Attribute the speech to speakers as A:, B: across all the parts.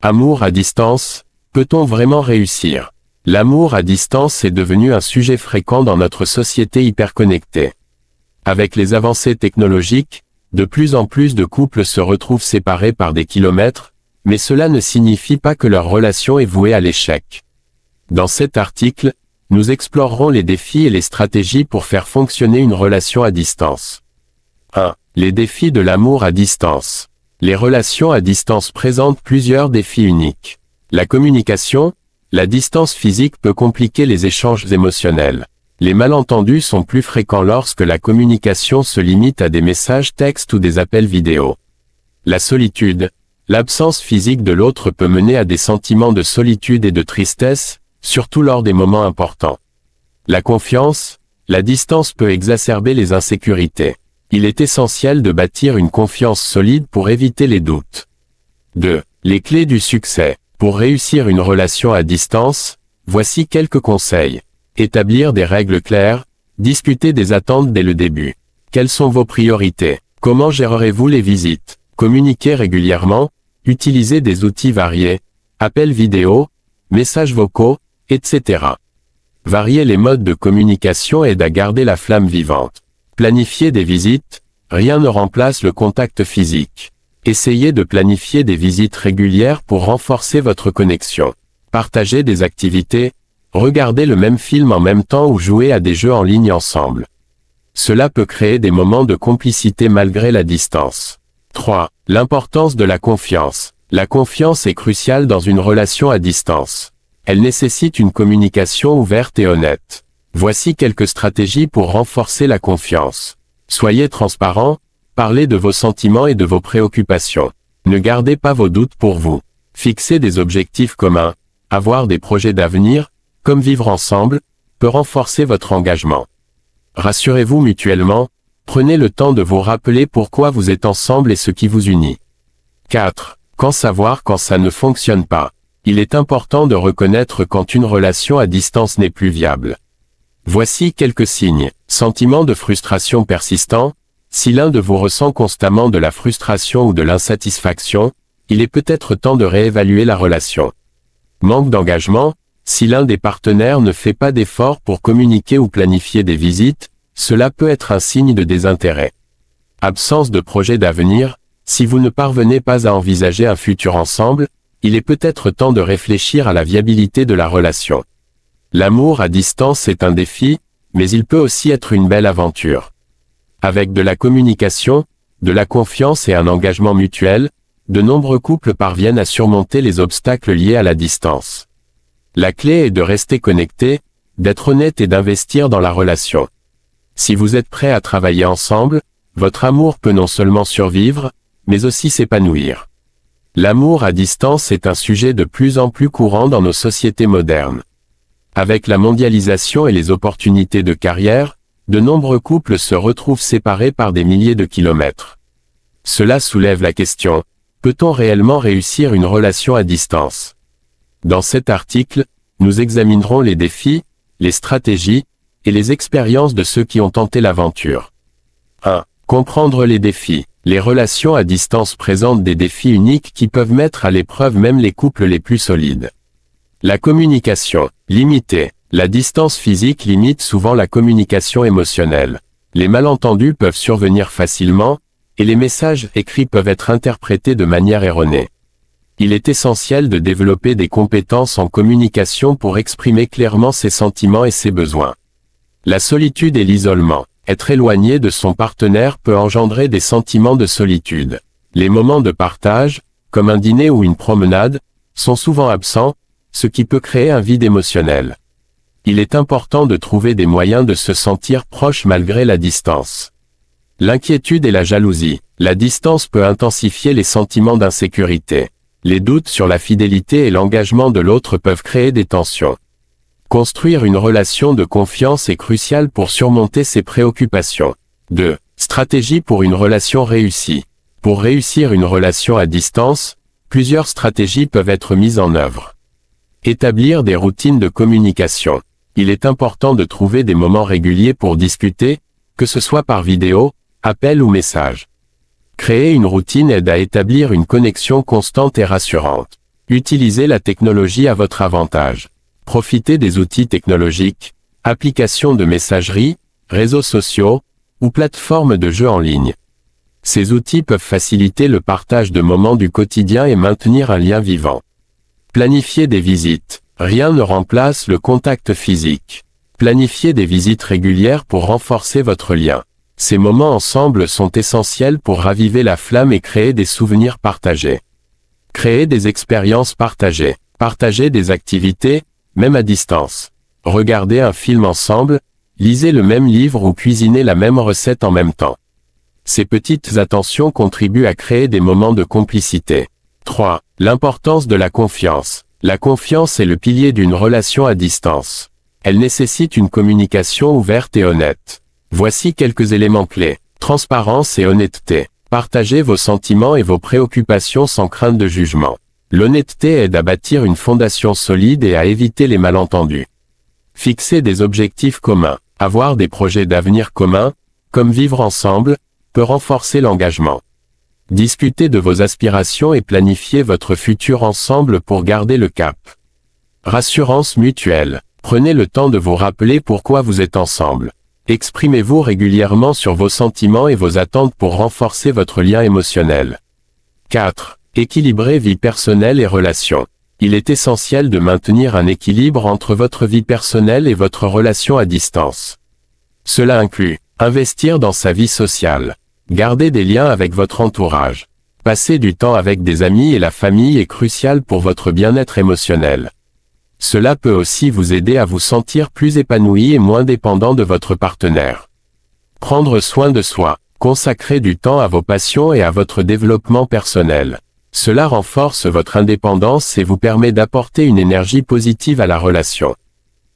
A: Amour à distance, peut-on vraiment réussir? L'amour à distance est devenu un sujet fréquent dans notre société hyperconnectée. Avec les avancées technologiques, de plus en plus de couples se retrouvent séparés par des kilomètres, mais cela ne signifie pas que leur relation est vouée à l'échec. Dans cet article, nous explorerons les défis et les stratégies pour faire fonctionner une relation à distance. 1. Les défis de l'amour à distance. Les relations à distance présentent plusieurs défis uniques. La communication, la distance physique peut compliquer les échanges émotionnels. Les malentendus sont plus fréquents lorsque la communication se limite à des messages textes ou des appels vidéo. La solitude, l'absence physique de l'autre peut mener à des sentiments de solitude et de tristesse, surtout lors des moments importants. La confiance, la distance peut exacerber les insécurités. Il est essentiel de bâtir une confiance solide pour éviter les doutes. 2. Les clés du succès. Pour réussir une relation à distance, voici quelques conseils. Établir des règles claires, discuter des attentes dès le début. Quelles sont vos priorités? Comment gérerez-vous les visites? Communiquer régulièrement, utiliser des outils variés, appels vidéo, messages vocaux, etc. Varier les modes de communication aide à garder la flamme vivante. Planifier des visites, rien ne remplace le contact physique. Essayez de planifier des visites régulières pour renforcer votre connexion. Partagez des activités, regardez le même film en même temps ou jouez à des jeux en ligne ensemble. Cela peut créer des moments de complicité malgré la distance. 3. L'importance de la confiance. La confiance est cruciale dans une relation à distance. Elle nécessite une communication ouverte et honnête. Voici quelques stratégies pour renforcer la confiance. Soyez transparent, parlez de vos sentiments et de vos préoccupations. Ne gardez pas vos doutes pour vous. Fixez des objectifs communs, avoir des projets d'avenir, comme vivre ensemble, peut renforcer votre engagement. Rassurez-vous mutuellement, prenez le temps de vous rappeler pourquoi vous êtes ensemble et ce qui vous unit. 4. Quand savoir quand ça ne fonctionne pas? Il est important de reconnaître quand une relation à distance n'est plus viable. Voici quelques signes. Sentiment de frustration persistant. Si l'un de vous ressent constamment de la frustration ou de l'insatisfaction, il est peut-être temps de réévaluer la relation. Manque d'engagement. Si l'un des partenaires ne fait pas d'efforts pour communiquer ou planifier des visites, cela peut être un signe de désintérêt. Absence de projet d'avenir. Si vous ne parvenez pas à envisager un futur ensemble, il est peut-être temps de réfléchir à la viabilité de la relation. L'amour à distance est un défi, mais il peut aussi être une belle aventure. Avec de la communication, de la confiance et un engagement mutuel, de nombreux couples parviennent à surmonter les obstacles liés à la distance. La clé est de rester connecté, d'être honnête et d'investir dans la relation. Si vous êtes prêts à travailler ensemble, votre amour peut non seulement survivre, mais aussi s'épanouir. L'amour à distance est un sujet de plus en plus courant dans nos sociétés modernes. Avec la mondialisation et les opportunités de carrière, de nombreux couples se retrouvent séparés par des milliers de kilomètres. Cela soulève la question, peut-on réellement réussir une relation à distance? Dans cet article, nous examinerons les défis, les stratégies, et les expériences de ceux qui ont tenté l'aventure. 1. Comprendre les défis. Les relations à distance présentent des défis uniques qui peuvent mettre à l'épreuve même les couples les plus solides. La communication. Limitée. La distance physique limite souvent la communication émotionnelle. Les malentendus peuvent survenir facilement, et les messages écrits peuvent être interprétés de manière erronée. Il est essentiel de développer des compétences en communication pour exprimer clairement ses sentiments et ses besoins. La solitude et l'isolement. Être éloigné de son partenaire peut engendrer des sentiments de solitude. Les moments de partage, comme un dîner ou une promenade, sont souvent absents, ce qui peut créer un vide émotionnel. Il est important de trouver des moyens de se sentir proche malgré la distance. L'inquiétude et la jalousie. La distance peut intensifier les sentiments d'insécurité. Les doutes sur la fidélité et l'engagement de l'autre peuvent créer des tensions. Construire une relation de confiance est crucial pour surmonter ces préoccupations. 2. Stratégie pour une relation réussie. Pour réussir une relation à distance, plusieurs stratégies peuvent être mises en œuvre. Établir des routines de communication. Il est important de trouver des moments réguliers pour discuter, que ce soit par vidéo, appel ou message. Créer une routine aide à établir une connexion constante et rassurante. Utilisez la technologie à votre avantage. Profitez des outils technologiques, applications de messagerie, réseaux sociaux, ou plateformes de jeux en ligne. Ces outils peuvent faciliter le partage de moments du quotidien et maintenir un lien vivant. Planifiez des visites. Rien ne remplace le contact physique. Planifiez des visites régulières pour renforcer votre lien. Ces moments ensemble sont essentiels pour raviver la flamme et créer des souvenirs partagés. Créez des expériences partagées. Partagez des activités, même à distance. Regardez un film ensemble, lisez le même livre ou cuisinez la même recette en même temps. Ces petites attentions contribuent à créer des moments de complicité. 3. L'importance de la confiance. La confiance est le pilier d'une relation à distance. Elle nécessite une communication ouverte et honnête. Voici quelques éléments clés. Transparence et honnêteté. Partagez vos sentiments et vos préoccupations sans crainte de jugement. L'honnêteté aide à bâtir une fondation solide et à éviter les malentendus. Fixez des objectifs communs. Avoir des projets d'avenir communs, comme vivre ensemble, peut renforcer l'engagement. Discutez de vos aspirations et planifiez votre futur ensemble pour garder le cap. Rassurance mutuelle. Prenez le temps de vous rappeler pourquoi vous êtes ensemble. Exprimez-vous régulièrement sur vos sentiments et vos attentes pour renforcer votre lien émotionnel. 4. Équilibrer vie personnelle et relations. Il est essentiel de maintenir un équilibre entre votre vie personnelle et votre relation à distance. Cela inclut investir dans sa vie sociale. Garder des liens avec votre entourage. Passer du temps avec des amis et la famille est crucial pour votre bien-être émotionnel. Cela peut aussi vous aider à vous sentir plus épanoui et moins dépendant de votre partenaire. Prendre soin de soi. Consacrer du temps à vos passions et à votre développement personnel. Cela renforce votre indépendance et vous permet d'apporter une énergie positive à la relation.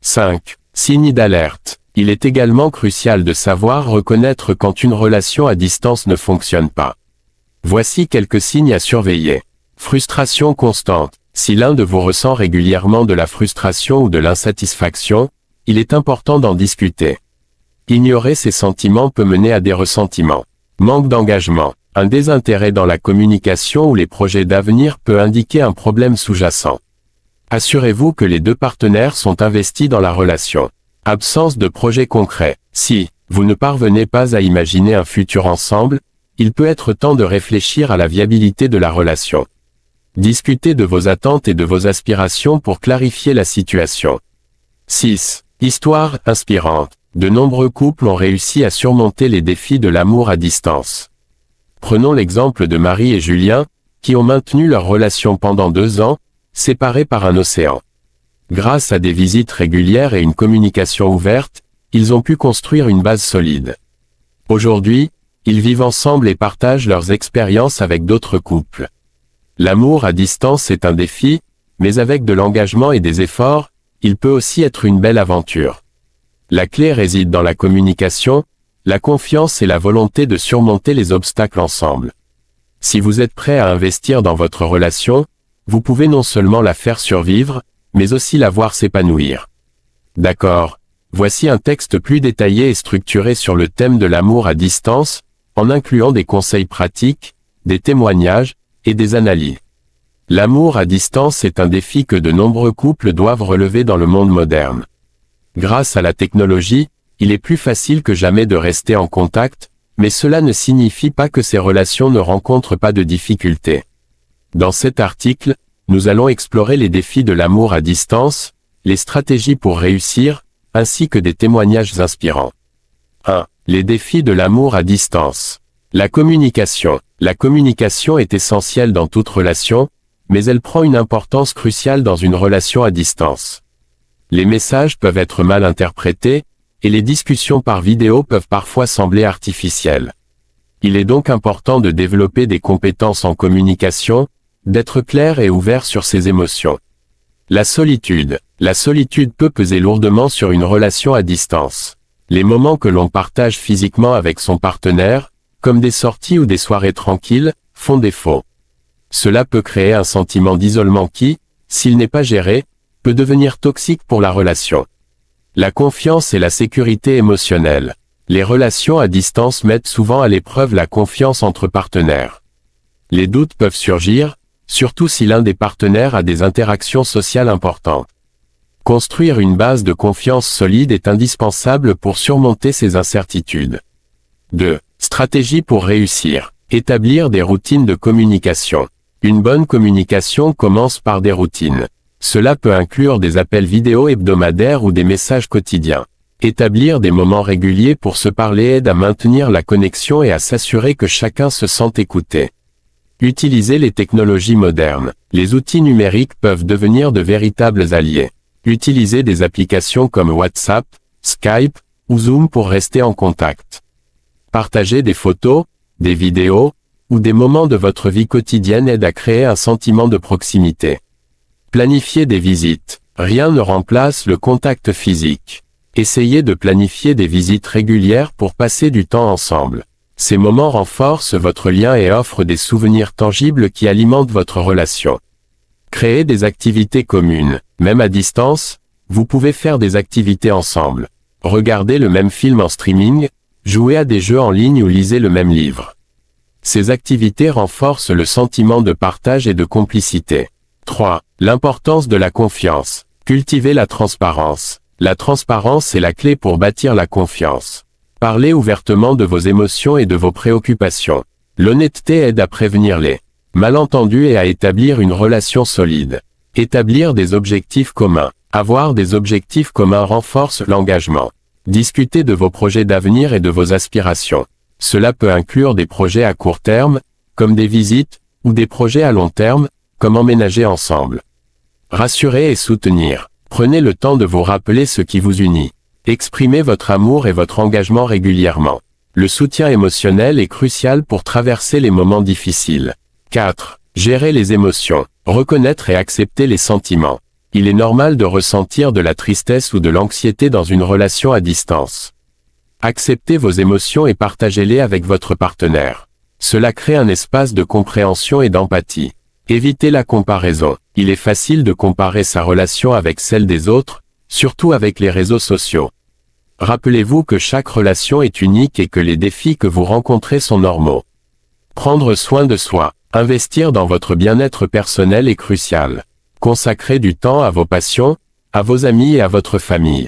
A: 5. Signes d'alerte. Il est également crucial de savoir reconnaître quand une relation à distance ne fonctionne pas. Voici quelques signes à surveiller. Frustration constante. Si l'un de vous ressent régulièrement de la frustration ou de l'insatisfaction, il est important d'en discuter. Ignorer ces sentiments peut mener à des ressentiments. Manque d'engagement. Un désintérêt dans la communication ou les projets d'avenir peut indiquer un problème sous-jacent. Assurez-vous que les deux partenaires sont investis dans la relation. Absence de projet concret. Si vous ne parvenez pas à imaginer un futur ensemble, il peut être temps de réfléchir à la viabilité de la relation. Discutez de vos attentes et de vos aspirations pour clarifier la situation. 6. Histoire inspirante. De nombreux couples ont réussi à surmonter les défis de l'amour à distance. Prenons l'exemple de Marie et Julien, qui ont maintenu leur relation pendant 2 ans, séparés par un océan. Grâce à des visites régulières et une communication ouverte, ils ont pu construire une base solide. Aujourd'hui, ils vivent ensemble et partagent leurs expériences avec d'autres couples. L'amour à distance est un défi, mais avec de l'engagement et des efforts, il peut aussi être une belle aventure. La clé réside dans la communication, la confiance et la volonté de surmonter les obstacles ensemble. Si vous êtes prêt à investir dans votre relation, vous pouvez non seulement la faire survivre, mais aussi la voir s'épanouir. D'accord, voici un texte plus détaillé et structuré sur le thème de l'amour à distance, en incluant des conseils pratiques, des témoignages, et des analyses. L'amour à distance est un défi que de nombreux couples doivent relever dans le monde moderne. Grâce à la technologie, il est plus facile que jamais de rester en contact, mais cela ne signifie pas que ces relations ne rencontrent pas de difficultés. Dans cet article, nous allons explorer les défis de l'amour à distance, les stratégies pour réussir, ainsi que des témoignages inspirants. 1. Les défis de l'amour à distance. La communication. La communication est essentielle dans toute relation, mais elle prend une importance cruciale dans une relation à distance. Les messages peuvent être mal interprétés, et les discussions par vidéo peuvent parfois sembler artificielles. Il est donc important de développer des compétences en communication, d'être clair et ouvert sur ses émotions. La solitude. La solitude peut peser lourdement sur une relation à distance. Les moments que l'on partage physiquement avec son partenaire, comme des sorties ou des soirées tranquilles, font défaut. Cela peut créer un sentiment d'isolement qui, s'il n'est pas géré, peut devenir toxique pour la relation. La confiance et la sécurité émotionnelle. Les relations à distance mettent souvent à l'épreuve la confiance entre partenaires. Les doutes peuvent surgir, surtout si l'un des partenaires a des interactions sociales importantes. Construire une base de confiance solide est indispensable pour surmonter ces incertitudes. 2. Stratégie pour réussir. Établir des routines de communication. Une bonne communication commence par des routines. Cela peut inclure des appels vidéo hebdomadaires ou des messages quotidiens. Établir des moments réguliers pour se parler aide à maintenir la connexion et à s'assurer que chacun se sent écouté. Utilisez les technologies modernes. Les outils numériques peuvent devenir de véritables alliés. Utilisez des applications comme WhatsApp, Skype ou Zoom pour rester en contact. Partagez des photos, des vidéos ou des moments de votre vie quotidienne aide à créer un sentiment de proximité. Planifiez des visites. Rien ne remplace le contact physique. Essayez de planifier des visites régulières pour passer du temps ensemble. Ces moments renforcent votre lien et offrent des souvenirs tangibles qui alimentent votre relation. Créez des activités communes. Même à distance, vous pouvez faire des activités ensemble. Regardez le même film en streaming, jouez à des jeux en ligne ou lisez le même livre. Ces activités renforcent le sentiment de partage et de complicité. 3. L'importance de la confiance. Cultivez la transparence. La transparence est la clé pour bâtir la confiance. Parlez ouvertement de vos émotions et de vos préoccupations. L'honnêteté aide à prévenir les malentendus et à établir une relation solide. Établir des objectifs communs. Avoir des objectifs communs renforce l'engagement. Discutez de vos projets d'avenir et de vos aspirations. Cela peut inclure des projets à court terme, comme des visites, ou des projets à long terme, comme emménager ensemble. Rassurez et soutenir. Prenez le temps de vous rappeler ce qui vous unit. Exprimez votre amour et votre engagement régulièrement. Le soutien émotionnel est crucial pour traverser les moments difficiles. 4. Gérer les émotions. Reconnaître et accepter les sentiments. Il est normal de ressentir de la tristesse ou de l'anxiété dans une relation à distance. Acceptez vos émotions et partagez-les avec votre partenaire. Cela crée un espace de compréhension et d'empathie. Évitez la comparaison. Il est facile de comparer sa relation avec celle des autres, surtout avec les réseaux sociaux. Rappelez-vous que chaque relation est unique et que les défis que vous rencontrez sont normaux. Prendre soin de soi. Investir dans votre bien-être personnel est crucial. Consacrez du temps à vos passions, à vos amis et à votre famille.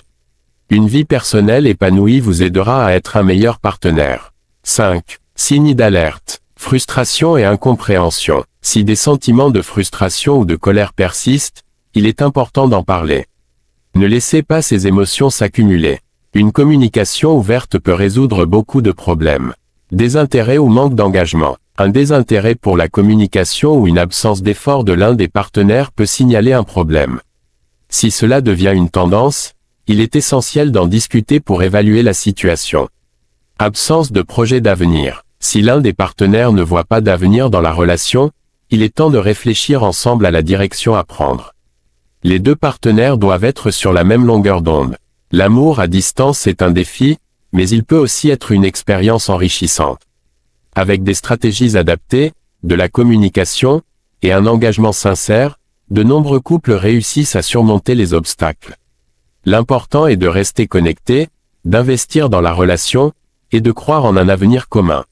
A: Une vie personnelle épanouie vous aidera à être un meilleur partenaire. 5. Signes d'alerte. Frustration et incompréhension. Si des sentiments de frustration ou de colère persistent, il est important d'en parler. Ne laissez pas ces émotions s'accumuler. Une communication ouverte peut résoudre beaucoup de problèmes. Désintérêt ou manque d'engagement. Un désintérêt pour la communication ou une absence d'effort de l'un des partenaires peut signaler un problème. Si cela devient une tendance, il est essentiel d'en discuter pour évaluer la situation. Absence de projet d'avenir. Si l'un des partenaires ne voit pas d'avenir dans la relation, il est temps de réfléchir ensemble à la direction à prendre. Les deux partenaires doivent être sur la même longueur d'onde. L'amour à distance est un défi, mais il peut aussi être une expérience enrichissante. Avec des stratégies adaptées, de la communication, et un engagement sincère, de nombreux couples réussissent à surmonter les obstacles. L'important est de rester connecté, d'investir dans la relation, et de croire en un avenir commun.